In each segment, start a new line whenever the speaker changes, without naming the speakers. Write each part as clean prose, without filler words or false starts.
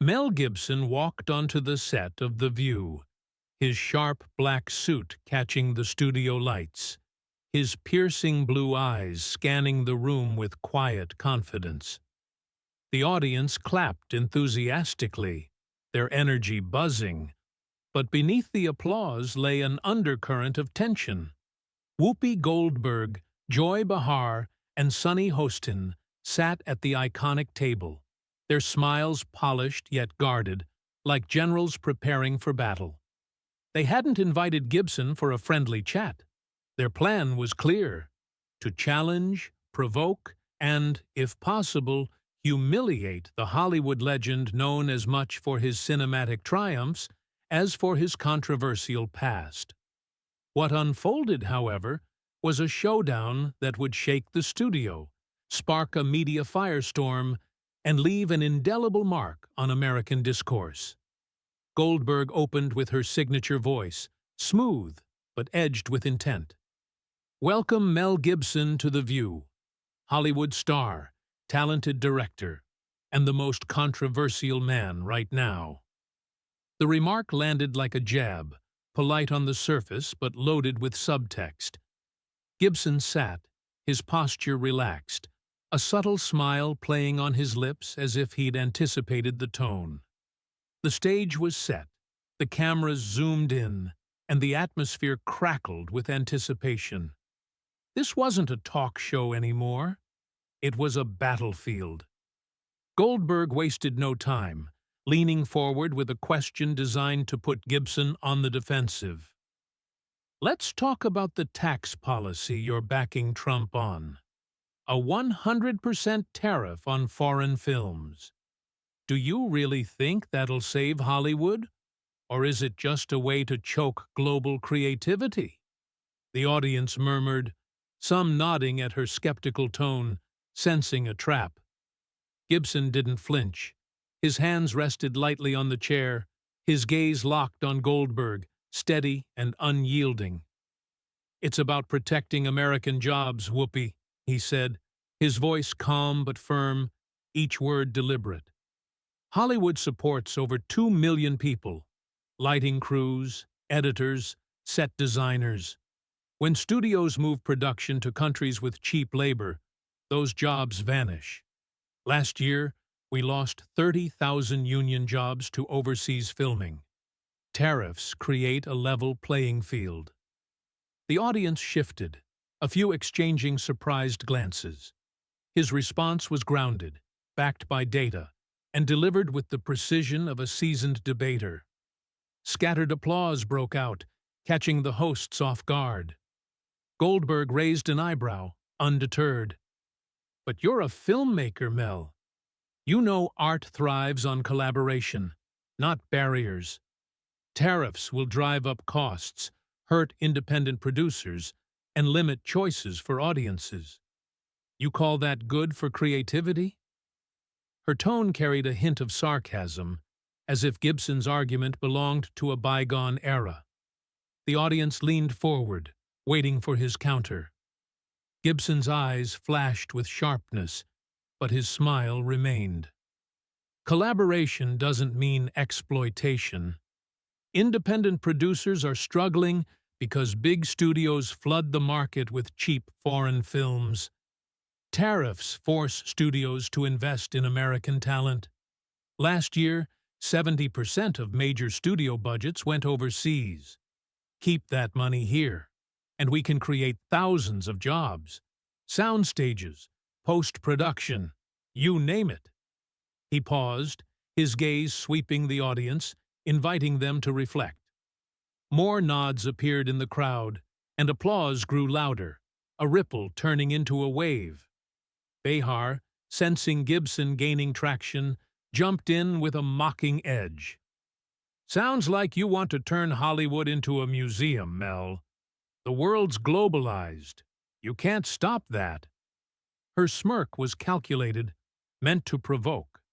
Mel Gibson walked onto the set of The View, his sharp black suit catching the studio lights, his piercing blue eyes scanning the room with quiet confidence. The audience clapped enthusiastically, their energy buzzing, but beneath the applause lay an undercurrent of tension. Whoopi Goldberg, Joy Behar, and Sunny Hostin sat at the iconic table, their smiles polished yet guarded, like generals preparing for battle. They hadn't invited Gibson for a friendly chat. Their plan was clear: to challenge, provoke, and, if possible, humiliate the Hollywood legend known as much for his cinematic triumphs as for his controversial past. What unfolded, however, was a showdown that would shake the studio, spark a media firestorm, and leave an indelible mark on American discourse. Goldberg opened with her signature voice, smooth but edged with intent. "Welcome Mel Gibson to The View, Hollywood star, talented director, and the most controversial man right now." The remark landed like a jab, polite on the surface but loaded with subtext. Gibson sat, his posture relaxed, a subtle smile playing on his lips as if he'd anticipated the tone. The stage was set, the cameras zoomed in, and the atmosphere crackled with anticipation. This wasn't a talk show anymore. It was a battlefield. Goldberg wasted no time, leaning forward with a question designed to put Gibson on the defensive. "Let's talk about the tax policy you're backing Trump on. A 100% tariff on foreign films. Do you really think that'll save Hollywood? Or is it just a way to choke global creativity?" The audience murmured, some nodding at her skeptical tone, sensing a trap. Gibson didn't flinch. His hands rested lightly on the chair, his gaze locked on Goldberg, steady and unyielding. "It's about protecting American jobs, Whoopi," he said, his voice calm but firm, each word deliberate. "Hollywood supports over 2 million people, lighting crews, editors, set designers. When studios move production to countries with cheap labor, those jobs vanish. Last year, we lost 30,000 union jobs to overseas filming. Tariffs create a level playing field." The audience shifted, a few exchanging surprised glances. His response was grounded, backed by data, and delivered with the precision of a seasoned debater. Scattered applause broke out, catching the hosts off guard. Goldberg raised an eyebrow, undeterred. "But you're a filmmaker, Mel. You know art thrives on collaboration, not barriers. Tariffs will drive up costs, hurt independent producers, and limit choices for audiences. You call that good for creativity?" Her tone carried a hint of sarcasm, as if Gibson's argument belonged to a bygone era. The audience leaned forward, waiting for his counter. Gibson's eyes flashed with sharpness, but his smile remained. "Collaboration doesn't mean exploitation. Independent producers are struggling because big studios flood the market with cheap foreign films. Tariffs force studios to invest in American talent. Last year, 70% of major studio budgets went overseas. Keep that money here, and we can create thousands of jobs. Sound stages, post-production, you name it." He paused, his gaze sweeping the audience, inviting them to reflect. More nods appeared in the crowd, and applause grew louder, a ripple turning into a wave. Behar, sensing Gibson gaining traction, jumped in with a mocking edge. "Sounds like you want to turn Hollywood into a museum, Mel. The world's globalized. You can't stop that." Her smirk was calculated, meant to provoke.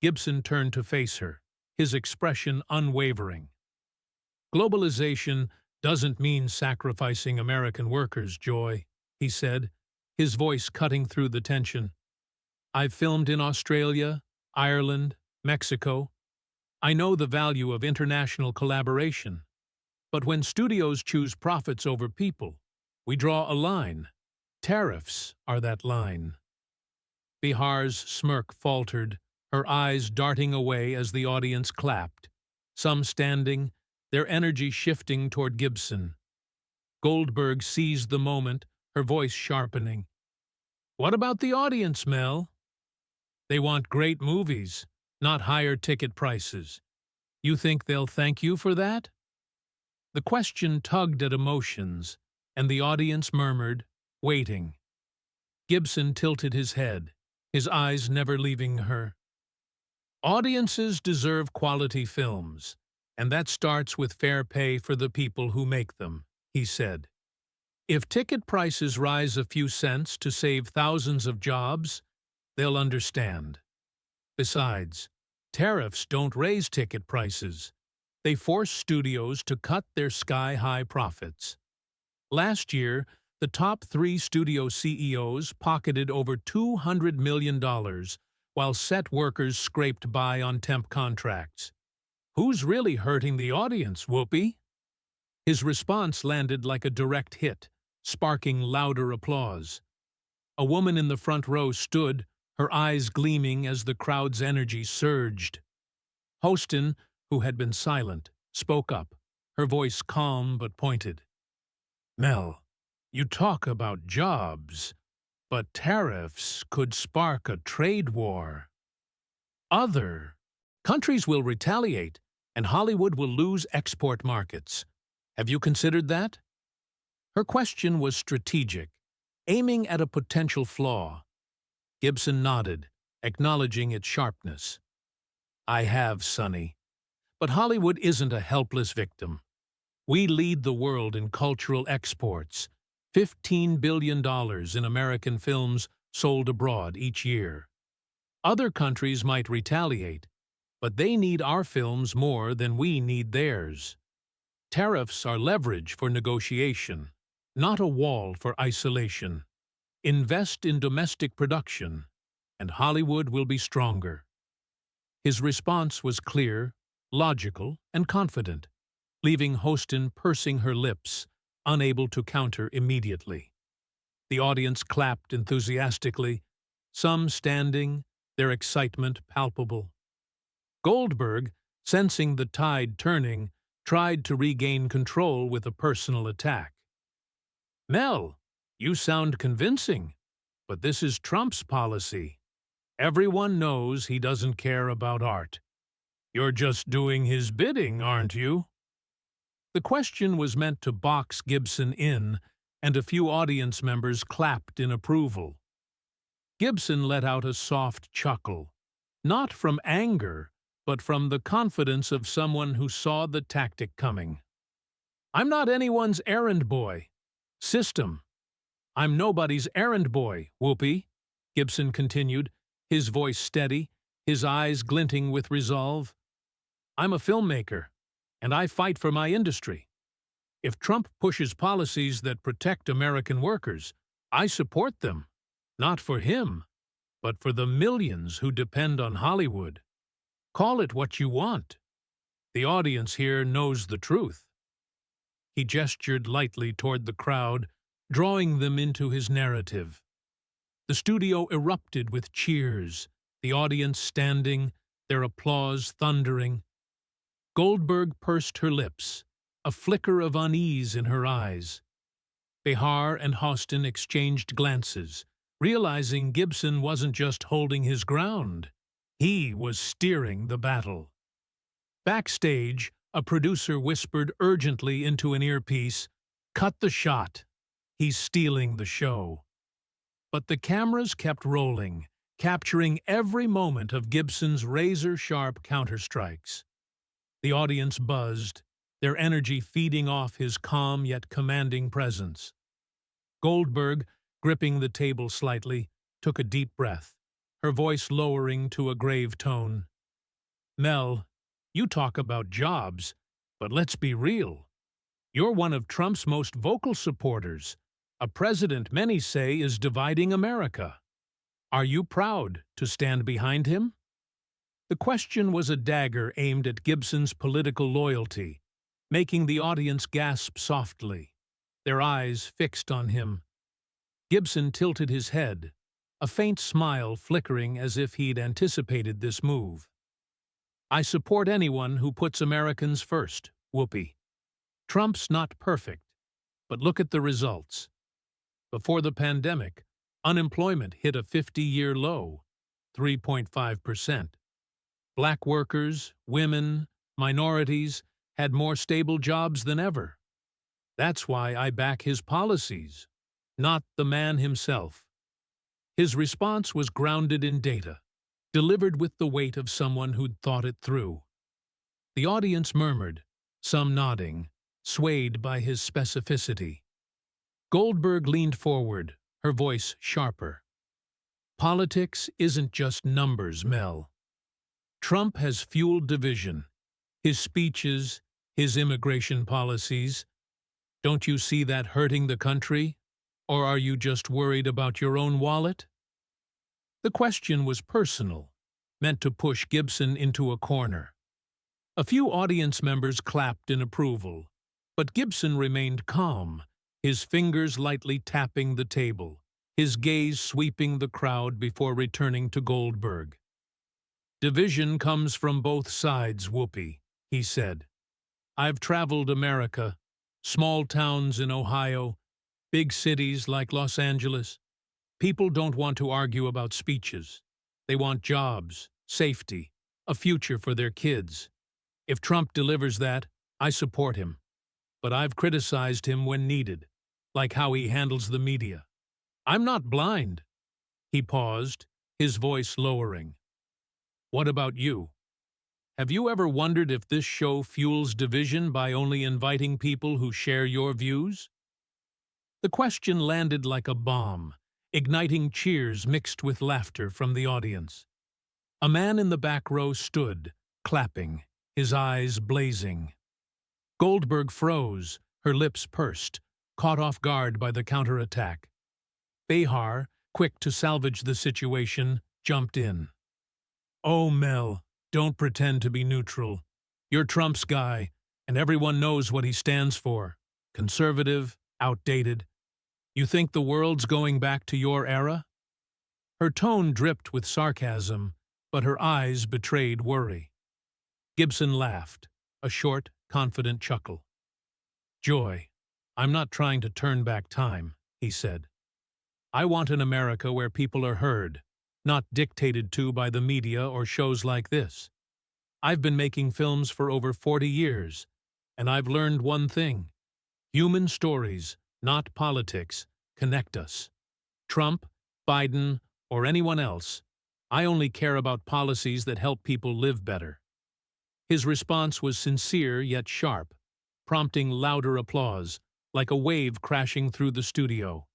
Gibson turned to face her, his expression unwavering. "Globalization doesn't mean sacrificing American workers, Joy," he said, his voice cutting through the tension. "I've filmed in Australia, Ireland, Mexico. I know the value of international collaboration, but when studios choose profits over people, we draw a line. Tariffs are that line. Bihar's smirk faltered, her eyes darting away as the audience clapped, some standing, their energy shifting toward Gibson. Goldberg seized the moment, her voice sharpening. What about the audience, Mel? They want great movies, not higher ticket prices. You think they'll thank you for that? The question tugged at emotions, and the audience murmured, waiting. Gibson tilted his head, his eyes never leaving her. Audiences deserve quality films, and that starts with fair pay for the people who make them, he said. If ticket prices rise a few cents to save thousands of jobs, they'll understand. Besides, tariffs don't raise ticket prices. They force studios to cut their sky-high profits. Last year, the top 3 studio CEOs pocketed over $200 million, while set workers scraped by on temp contracts. Who's really hurting the audience, Whoopi? His response landed like a direct hit, sparking louder applause. A woman in the front row stood, her eyes gleaming as the crowd's energy surged. Hostin, who had been silent, spoke up, her voice calm but pointed. Mel, you talk about jobs, but tariffs could spark a trade war. Other countries will retaliate, and Hollywood will lose export markets. Have you considered that? Her question was strategic, aiming at a potential flaw. Gibson nodded, acknowledging its sharpness. I have, Sonny. But Hollywood isn't a helpless victim. We lead the world in cultural exports, $15 billion in American films sold abroad each year. Other countries might retaliate, but they need our films more than we need theirs. Tariffs are leverage for negotiation, not a wall for isolation. Invest in domestic production, and Hollywood will be stronger. His response was clear, logical, and confident, leaving Hostin pursing her lips, unable to counter immediately. The audience clapped enthusiastically, some standing, their excitement palpable. Goldberg, sensing the tide turning, tried to regain control with a personal attack. Mel, you sound convincing, but this is Trump's policy. Everyone knows he doesn't care about art. You're just doing his bidding, aren't you? The question was meant to box Gibson in, and a few audience members clapped in approval. Gibson let out a soft chuckle, not from anger, but from the confidence of someone who saw the tactic coming. I'm not anyone's errand boy. System. I'm nobody's errand boy, Whoopi, Gibson continued, his voice steady, his eyes glinting with resolve. I'm a filmmaker, and I fight for my industry. If Trump pushes policies that protect American workers, I support them, not for him, but for the millions who depend on Hollywood. Call it what you want. The audience here knows the truth. He gestured lightly toward the crowd, drawing them into his narrative. The studio erupted with cheers, the audience standing, their applause thundering. Goldberg pursed her lips, a flicker of unease in her eyes. Behar and Hostin exchanged glances, realizing Gibson wasn't just holding his ground. He was steering the battle. Backstage, a producer whispered urgently into an earpiece, "Cut the shot. He's stealing the show." But the cameras kept rolling, capturing every moment of Gibson's razor-sharp counterstrikes. The audience buzzed, their energy feeding off his calm yet commanding presence. Goldberg, gripping the table slightly, took a deep breath, her voice lowering to a grave tone. Mel, you talk about jobs, but let's be real. You're one of Trump's most vocal supporters, a president many say is dividing America. Are you proud to stand behind him? The question was a dagger aimed at Gibson's political loyalty, making the audience gasp softly, their eyes fixed on him. Gibson tilted his head, a faint smile flickering as if he'd anticipated this move. "I support anyone who puts Americans first, Whoopi. Trump's not perfect, but look at the results. Before the pandemic, unemployment hit a 50-year low, 3.5%. Black workers, women, minorities had more stable jobs than ever. That's why I back his policies, not the man himself." His response was grounded in data, delivered with the weight of someone who'd thought it through. The audience murmured, some nodding, swayed by his specificity. Goldberg leaned forward, her voice sharper. "Politics isn't just numbers, Mel. Trump has fueled division. His speeches, his immigration policies. Don't you see that hurting the country? Or are you just worried about your own wallet?" The question was personal, meant to push Gibson into a corner. A few audience members clapped in approval, but Gibson remained calm, his fingers lightly tapping the table, his gaze sweeping the crowd before returning to Goldberg. "Division comes from both sides, Whoopi," he said. "I've traveled America, small towns in Ohio, big cities like Los Angeles. People don't want to argue about speeches. They want jobs, safety, a future for their kids. If Trump delivers that, I support him. But I've criticized him when needed, like how he handles the media. I'm not blind." He paused, his voice lowering. "What about you? Have you ever wondered if this show fuels division by only inviting people who share your views?" The question landed like a bomb, igniting cheers mixed with laughter from the audience. A man in the back row stood, clapping, his eyes blazing. Goldberg froze, her lips pursed, caught off guard by the counterattack. Behar, quick to salvage the situation, jumped in. "Oh, Mel, don't pretend to be neutral. You're Trump's guy, and everyone knows what he stands for. Conservative, outdated. You think the world's going back to your era?" Her tone dripped with sarcasm, but her eyes betrayed worry. Gibson laughed, a short, confident chuckle. "Joy, I'm not trying to turn back time," he said. "I want an America where people are heard, not dictated to by the media or shows like this. I've been making films for over 40 years, and I've learned one thing. Human stories, not politics, connect us. Trump, Biden, or anyone else, I only care about policies that help people live better." His response was sincere yet sharp, prompting louder applause, like a wave crashing through the studio.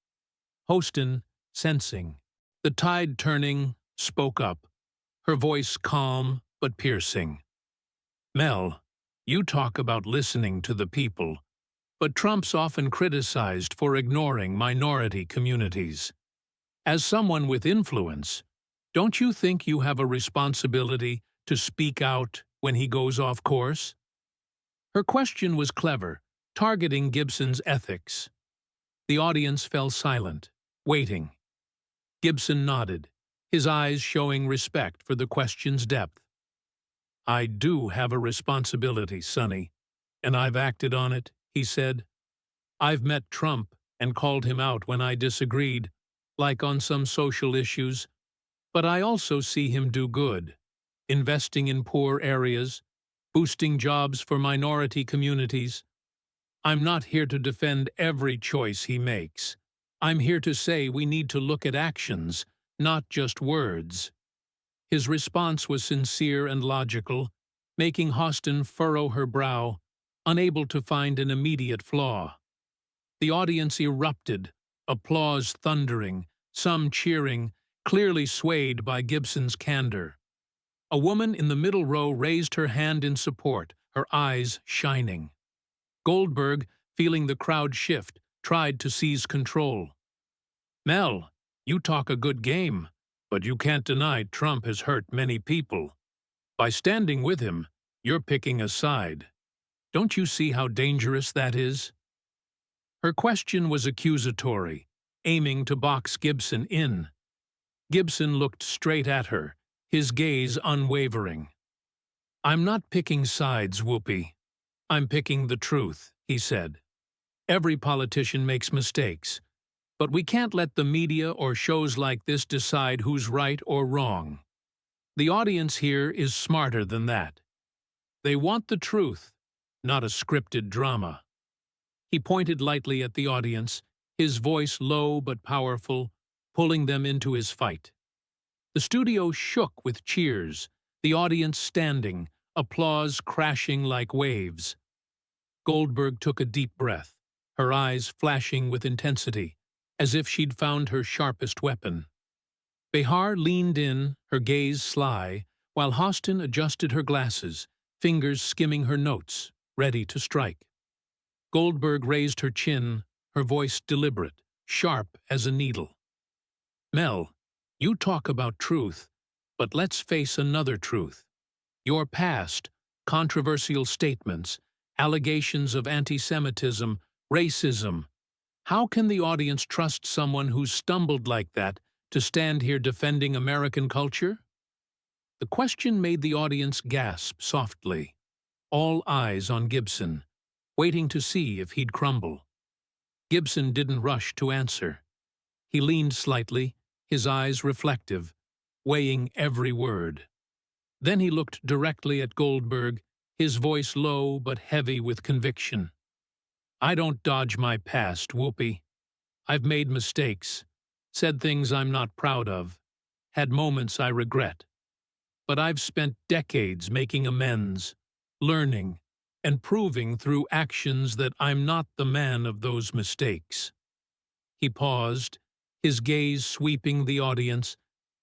Hostin, sensing the tide turning, spoke up, her voice calm but piercing. "Mel, you talk about listening to the people, but Trump's often criticized for ignoring minority communities. As someone with influence, don't you think you have a responsibility to speak out when he goes off course?" Her question was clever, targeting Gibson's ethics. The audience fell silent, waiting. Gibson nodded, his eyes showing respect for the question's depth. "I do have a responsibility, Sonny, and I've acted on it," he said. "I've met Trump and called him out when I disagreed, like on some social issues, but I also see him do good, investing in poor areas, boosting jobs for minority communities. I'm not here to defend every choice he makes. I'm here to say we need to look at actions, not just words." His response was sincere and logical, making Hostin furrow her brow, unable to find an immediate flaw. The audience erupted, applause thundering, some cheering, clearly swayed by Gibson's candor. A woman in the middle row raised her hand in support, her eyes shining. Goldberg, feeling the crowd shift, tried to seize control. "Mel, you talk a good game, but you can't deny Trump has hurt many people. By standing with him, you're picking a side. Don't you see how dangerous that is? Her question was accusatory, aiming to box Gibson in. Gibson looked straight at her, his gaze unwavering. I'm not picking sides, Whoopi. I'm picking the truth, he said. Every politician makes mistakes, but we can't let the media or shows like this decide who's right or wrong. The audience here is smarter than that. They want the truth, not a scripted drama. He pointed lightly at the audience, his voice low but powerful, pulling them into his fight. The studio shook with cheers, the audience standing, applause crashing like waves. Goldberg took a deep breath, her eyes flashing with intensity, as if she'd found her sharpest weapon. Behar leaned in, her gaze sly, while Hostin adjusted her glasses, fingers skimming her notes, ready to strike. Goldberg raised her chin, her voice deliberate, sharp as a needle. Mel, you talk about truth, but let's face another truth. Your past, controversial statements, allegations of anti-Semitism, racism. How can the audience trust someone who's stumbled like that to stand here defending American culture? The question made the audience gasp softly, all eyes on Gibson, waiting to see if he'd crumble. Gibson didn't rush to answer. He leaned slightly, his eyes reflective, weighing every word. Then he looked directly at Goldberg, his voice low but heavy with conviction. I don't dodge my past, Whoopi. I've made mistakes, said things I'm not proud of, had moments I regret. But I've spent decades making amends, learning, and proving through actions that I'm not the man of those mistakes. He paused, his gaze sweeping the audience,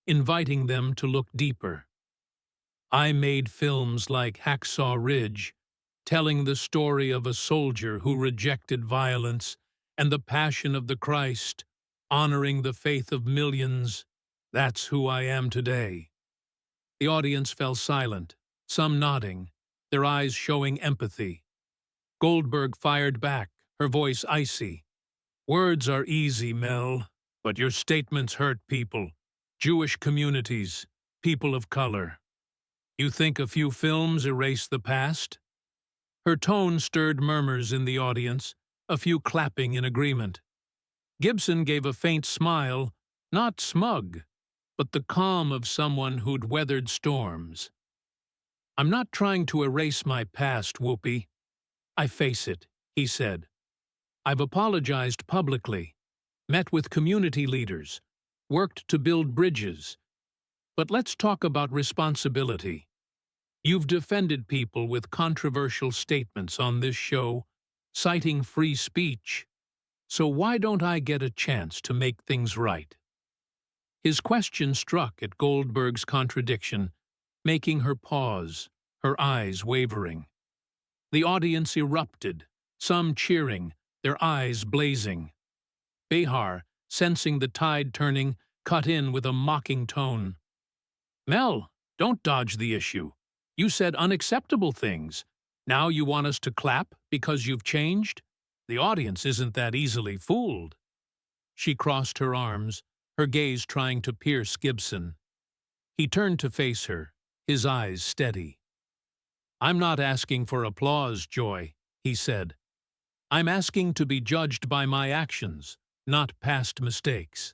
inviting them to look deeper. I made films like Hacksaw Ridge, telling the story of a soldier who rejected violence and the passion of the Christ, honoring the faith of millions. That's who I am today. The audience fell silent, some nodding, their eyes showing empathy. Goldberg fired back, her voice icy. Words are easy, Mel, but your statements hurt people, Jewish communities, people of color. You think a few films erase the past? Her tone stirred murmurs in the audience, a few clapping in agreement. Gibson gave a faint smile, not smug, but the calm of someone who'd weathered storms. I'm not trying to erase my past, Whoopi. I face it, he said. I've apologized publicly, met with community leaders, worked to build bridges. But let's talk about responsibility. You've defended people with controversial statements on this show, citing free speech. So why don't I get a chance to make things right? His question struck at Goldberg's contradiction, making her pause, her eyes wavering. The audience erupted, some cheering, their eyes blazing. Behar, sensing the tide turning, cut in with a mocking tone. Mel, don't dodge the issue. You said unacceptable things. Now you want us to clap because you've changed? The audience isn't that easily fooled. She crossed her arms, her gaze trying to pierce Gibson. He turned to face her, his eyes steady. I'm not asking for applause, Joy, he said. I'm asking to be judged by my actions, not past mistakes.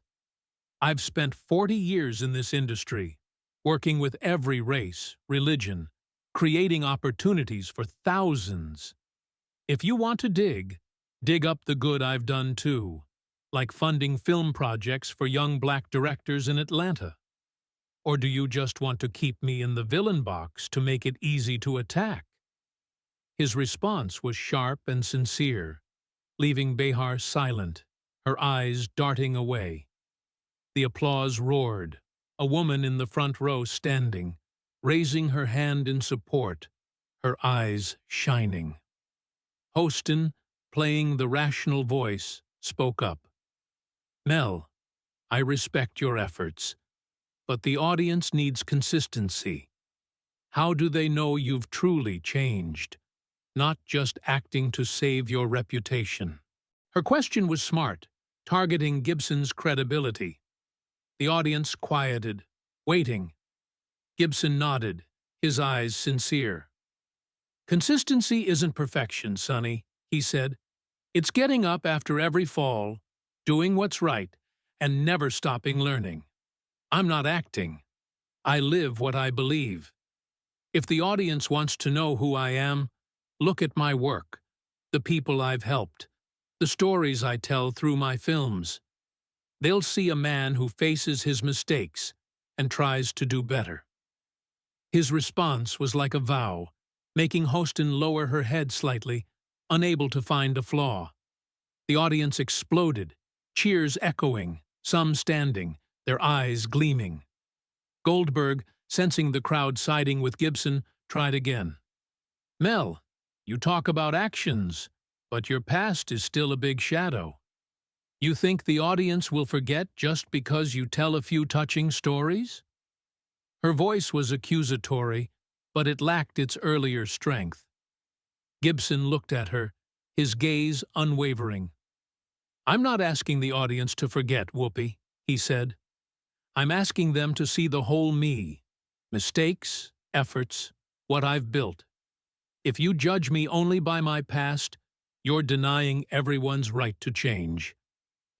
I've spent 40 years in this industry, working with every race, religion, creating opportunities for thousands. If you want to dig up the good I've done too, like funding film projects for young black directors in Atlanta. Or do you just want to keep me in the villain box to make it easy to attack? His response was sharp and sincere, leaving Behar silent, her eyes darting away. The applause roared, a woman in the front row standing, raising her hand in support, her eyes shining. Hostin, playing the rational voice, spoke up. Mel, I respect your efforts, but the audience needs consistency. How do they know you've truly changed, not just acting to save your reputation? Her question was smart, targeting Gibson's credibility. The audience quieted, waiting. Gibson nodded, his eyes sincere. "Consistency isn't perfection, Sonny," he said. "It's getting up after every fall, doing what's right, and never stopping learning. I'm not acting. I live what I believe. If the audience wants to know who I am, look at my work, the people I've helped, the stories I tell through my films. They'll see a man who faces his mistakes and tries to do better." His response was like a vow, making Hostin lower her head slightly, unable to find a flaw. The audience exploded, cheers echoing, some standing, their eyes gleaming. Goldberg, sensing the crowd siding with Gibson, tried again. "Mel, you talk about actions, but your past is still a big shadow. You think the audience will forget just because you tell a few touching stories?" Her voice was accusatory, but it lacked its earlier strength. Gibson looked at her, his gaze unwavering. "I'm not asking the audience to forget, Whoopi," he said. "I'm asking them to see the whole me, mistakes, efforts, what I've built. If you judge me only by my past, you're denying everyone's right to change.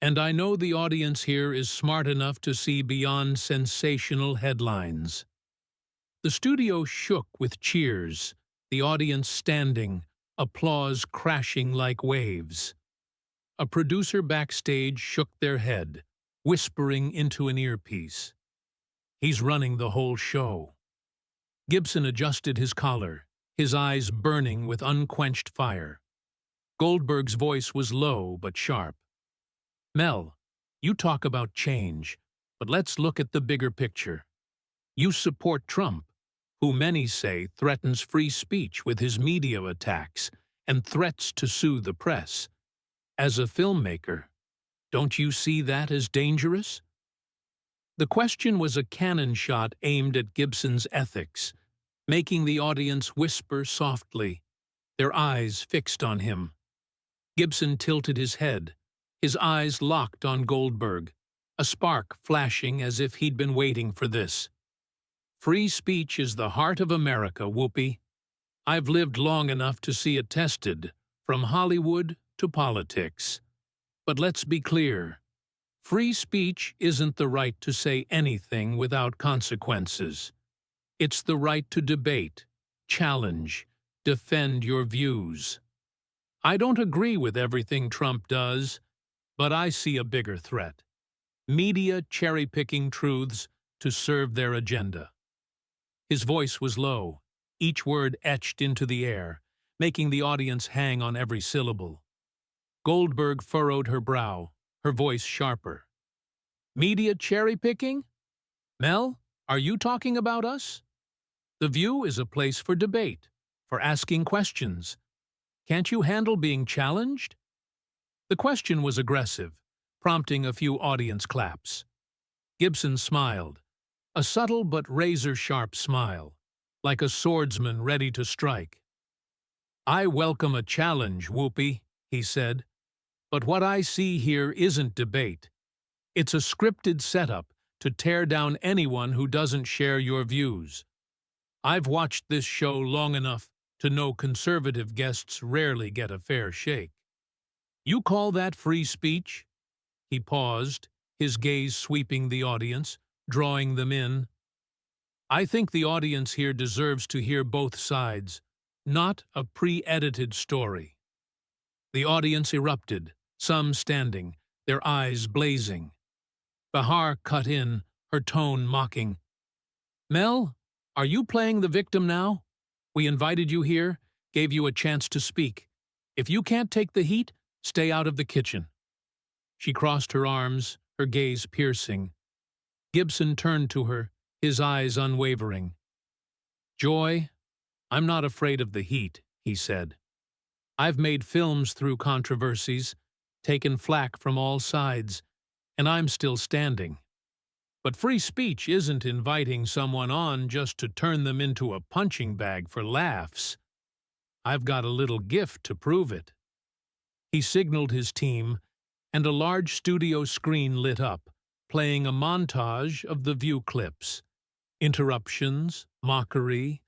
And I know the audience here is smart enough to see beyond sensational headlines." The studio shook with cheers, the audience standing, applause crashing like waves. A producer backstage shook their head, whispering into an earpiece. "He's running the whole show." Gibson adjusted his collar, his eyes burning with unquenched fire. Goldberg's voice was low but sharp. "Mel, you talk about change, but let's look at the bigger picture. You support Trump, who many say threatens free speech with his media attacks and threats to sue the press. As a filmmaker, don't you see that as dangerous?" The question was a cannon shot aimed at Gibson's ethics, making the audience whisper softly, their eyes fixed on him. Gibson tilted his head, his eyes locked on Goldberg, a spark flashing as if he'd been waiting for this. "Free speech is the heart of America, Whoopi. I've lived long enough to see it tested, from Hollywood to politics. But let's be clear. Free speech isn't the right to say anything without consequences. It's the right to debate, challenge, defend your views. I don't agree with everything Trump does, but I see a bigger threat. Media cherry-picking truths to serve their agenda." His voice was low, each word etched into the air, making the audience hang on every syllable. Goldberg furrowed her brow, her voice sharper. "Media cherry-picking? Mel, are you talking about us? The View is a place for debate, for asking questions. Can't you handle being challenged?" The question was aggressive, prompting a few audience claps. Gibson smiled, a subtle but razor-sharp smile, like a swordsman ready to strike. "I welcome a challenge, Whoopi," he said. "But what I see here isn't debate. It's a scripted setup to tear down anyone who doesn't share your views. I've watched this show long enough to know conservative guests rarely get a fair shake. You call that free speech?" He paused, his gaze sweeping the audience, drawing them in. "I think the audience here deserves to hear both sides, not a pre-edited story." The audience erupted, some standing, their eyes blazing. Bahar cut in, her tone mocking. "Mel, are you playing the victim now? We invited you here, gave you a chance to speak. If you can't take the heat, stay out of the kitchen." She crossed her arms, her gaze piercing. Gibson turned to her, his eyes unwavering. "Joy, I'm not afraid of the heat," he said. "I've made films through controversies, taken flack from all sides, and I'm still standing. But free speech isn't inviting someone on just to turn them into a punching bag for laughs. I've got a little gift to prove it." He signaled his team, and a large studio screen lit up, playing a montage of the View clips. Interruptions, mockery,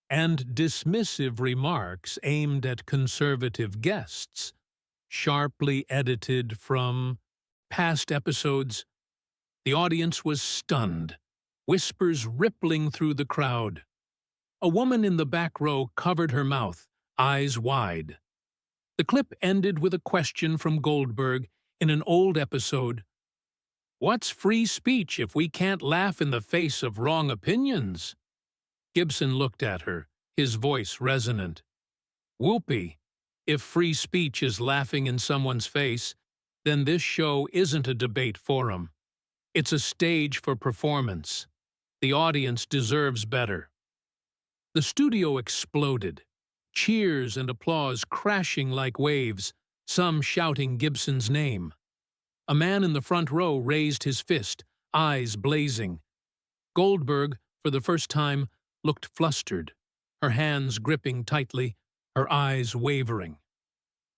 and dismissive remarks aimed at conservative guests, sharply edited from past episodes. The audience was stunned, whispers rippling through the crowd. A woman in the back row covered her mouth, eyes wide. The clip ended with a question from Goldberg in an old episode. "What's free speech if we can't laugh in the face of wrong opinions?" Gibson looked at her, his voice resonant. "Whoopi, if free speech is laughing in someone's face, then this show isn't a debate forum. It's a stage for performance. The audience deserves better." The studio exploded, cheers and applause crashing like waves, some shouting Gibson's name. A man in the front row raised his fist, eyes blazing. Goldberg, for the first time, looked flustered, her hands gripping tightly, her eyes wavering.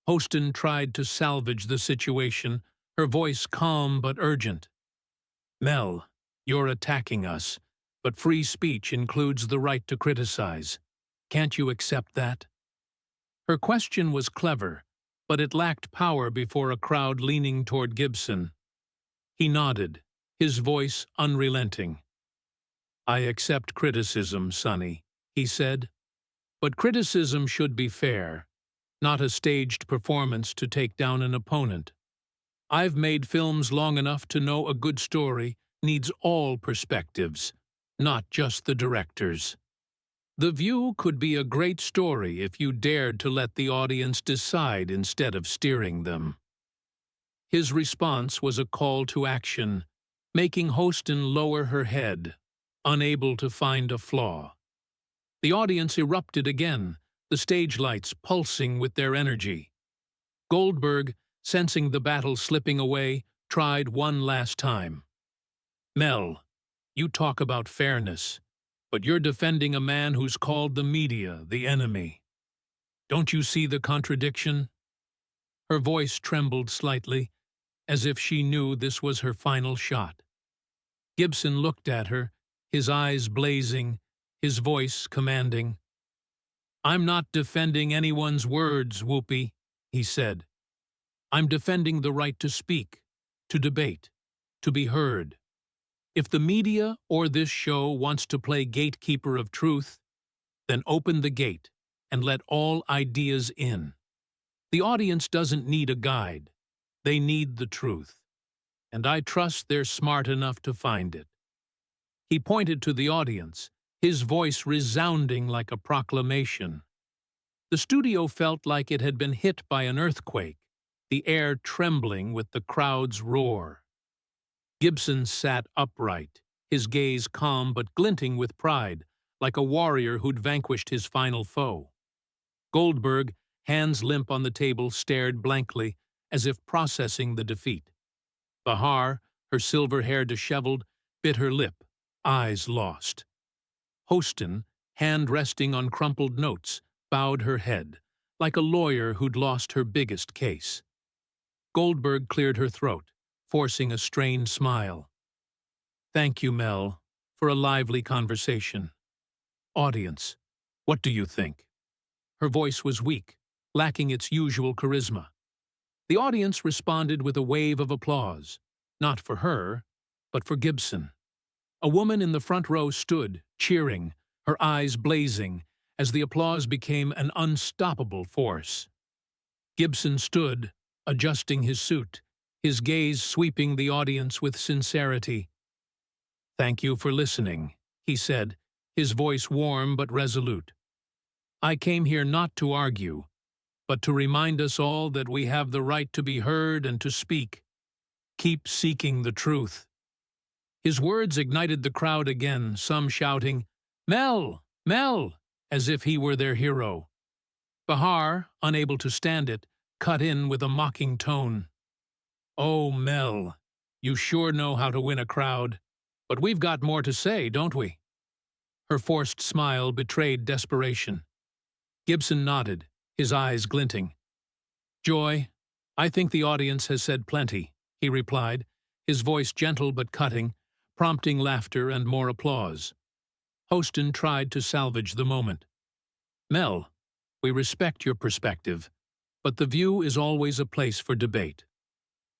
Hostin tried to salvage the situation, her voice calm but urgent. "Mel, you're attacking us, but free speech includes the right to criticize. Can't you accept that?" Her question was clever, but it lacked power before a crowd leaning toward Gibson. He nodded, his voice unrelenting. "I accept criticism, Sonny," he said. "But criticism should be fair, not a staged performance to take down an opponent. I've made films long enough to know a good story needs all perspectives, not just the director's. The View could be a great story if you dared to let the audience decide instead of steering them." His response was a call to action, making Hostin lower her head, unable to find a flaw. The audience erupted again, the stage lights pulsing with their energy. Goldberg, sensing the battle slipping away, tried one last time. "Mel, you talk about fairness, but you're defending a man who's called the media the enemy. Don't you see the contradiction?" Her voice trembled slightly, as if she knew this was her final shot. Gibson looked at her, his eyes blazing, his voice commanding. "I'm not defending anyone's words, Whoopi," he said. "I'm defending the right to speak, to debate, to be heard. If the media or this show wants to play gatekeeper of truth, then open the gate and let all ideas in. The audience doesn't need a guide. They need the truth. And I trust they're smart enough to find it." He pointed to the audience, his voice resounding like a proclamation. The studio felt like it had been hit by an earthquake, the air trembling with the crowd's roar. Gibson sat upright, his gaze calm but glinting with pride, like a warrior who'd vanquished his final foe. Goldberg, hands limp on the table, stared blankly, as if processing the defeat. Bahar, her silver hair disheveled, bit her lip, eyes lost. Hostin, hand resting on crumpled notes, bowed her head, like a lawyer who'd lost her biggest case. Goldberg cleared her throat, forcing a strained smile. "Thank you, Mel, for a lively conversation. Audience, what do you think?" Her voice was weak, lacking its usual charisma. The audience responded with a wave of applause, not for her, but for Gibson. A woman in the front row stood, cheering, her eyes blazing, as the applause became an unstoppable force. Gibson stood, adjusting his suit, his gaze sweeping the audience with sincerity. "Thank you for listening," he said, his voice warm but resolute. "I came here not to argue, but to remind us all that we have the right to be heard and to speak. Keep seeking the truth." His words ignited the crowd again, some shouting, "Mel! Mel!" as if he were their hero. Bahar, unable to stand it, cut in with a mocking tone. "Oh, Mel, you sure know how to win a crowd. But we've got more to say, don't we? Her forced smile betrayed desperation. Gibson nodded, his eyes glinting. Joy, I think the audience has said plenty, he replied, his voice gentle but cutting, prompting laughter and more applause. Hostin tried to salvage the moment. Mel, we respect your perspective, but the View is always a place for debate.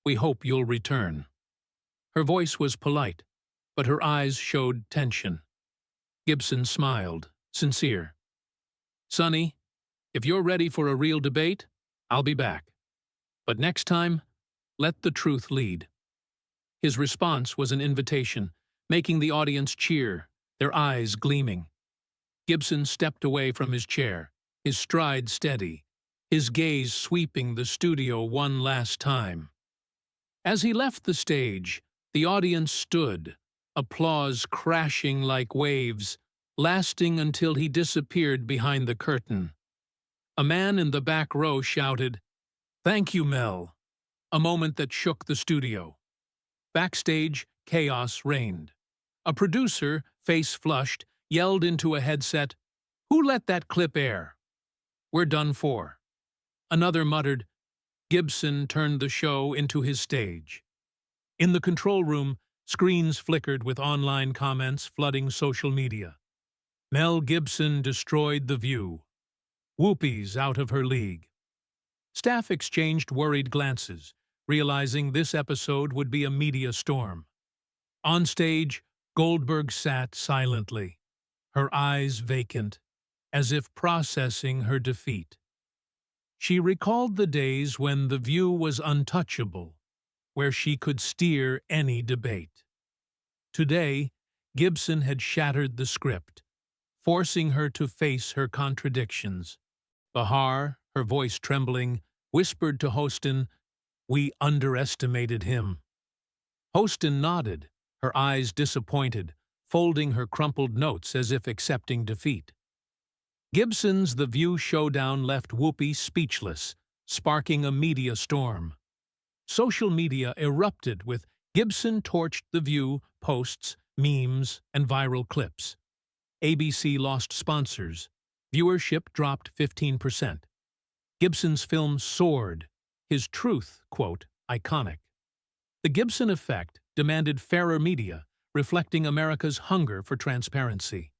We hope you'll return. Her voice was polite, but her eyes showed tension. Gibson smiled, sincere. Sonny, if you're ready for a real debate, I'll be back. But next time, let the truth lead. His response was an invitation, making the audience cheer, their eyes gleaming. Gibson stepped away from his chair, his stride steady, his gaze sweeping the studio one last time. As he left the stage, the audience stood, applause crashing like waves, lasting until he disappeared behind the curtain. A man in the back row shouted, "Thank you, Mel," a moment that shook the studio. Backstage, chaos reigned. A producer, face flushed, yelled into a headset, "Who let that clip air? We're done for." Another muttered, Gibson turned the show into his stage. In the control room, screens flickered with online comments flooding social media. Mel Gibson destroyed the View. Whoopi's out of her league. Staff exchanged worried glances, realizing this episode would be a media storm. On stage, Goldberg sat silently, her eyes vacant, as if processing her defeat. She recalled the days when the View was untouchable, where she could steer any debate. Today, Gibson had shattered the script, forcing her to face her contradictions. Bahar, her voice trembling, whispered to Hostin, "We underestimated him." Hostin nodded, her eyes disappointed, folding her crumpled notes as if accepting defeat. Gibson's The View showdown left Whoopi speechless, sparking a media storm. Social media erupted with Gibson torched The View posts, memes, and viral clips. ABC lost sponsors. Viewership dropped 15%. Gibson's film soared, his truth, quote, iconic. The Gibson effect demanded fairer media, reflecting America's hunger for transparency.